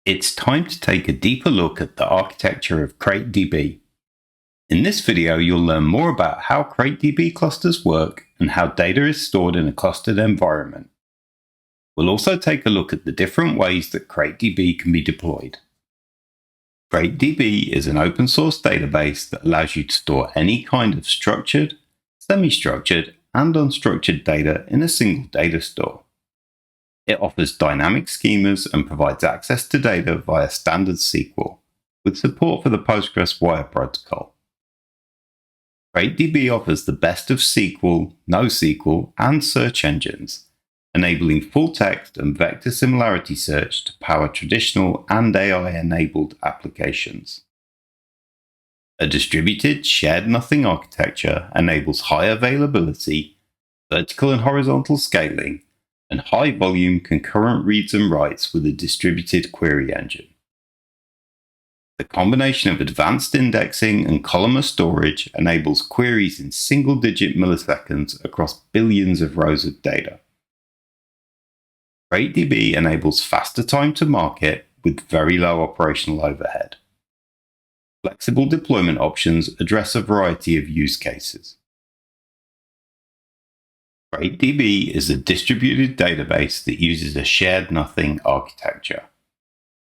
It's time to take a deeper look at the architecture of CrateDB. In this video, you'll learn more about how CrateDB clusters work and how data is stored in a clustered environment. We'll also take a look at the different ways that CrateDB can be deployed. CrateDB is an open source database that allows you to store any kind of structured, semi-structured, and unstructured data in a single data store. It offers dynamic schemas and provides access to data via standard SQL, with support for the Postgres wire protocol. CrateDB offers the best of SQL, NoSQL, and search engines, enabling full text and vector similarity search to power traditional and AI-enabled applications. A distributed shared nothing architecture enables high availability, vertical and horizontal scaling, and high volume concurrent reads and writes with a distributed query engine. The combination of advanced indexing and columnar storage enables queries in single-digit milliseconds across billions of rows of data. CrateDB enables faster time to market with very low operational overhead. Flexible deployment options address a variety of use cases. CrateDB is a distributed database that uses a shared nothing architecture.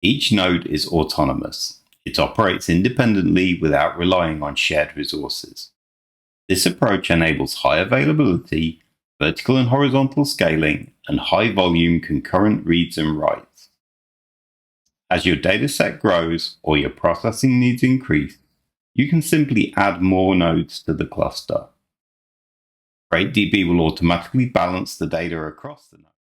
Each node is autonomous. It operates independently without relying on shared resources. This approach enables high availability, vertical and horizontal scaling, and high volume concurrent reads and writes. As your dataset grows or your processing needs increase, you can simply add more nodes to the cluster. CrateDB will automatically balance the data across the nodes.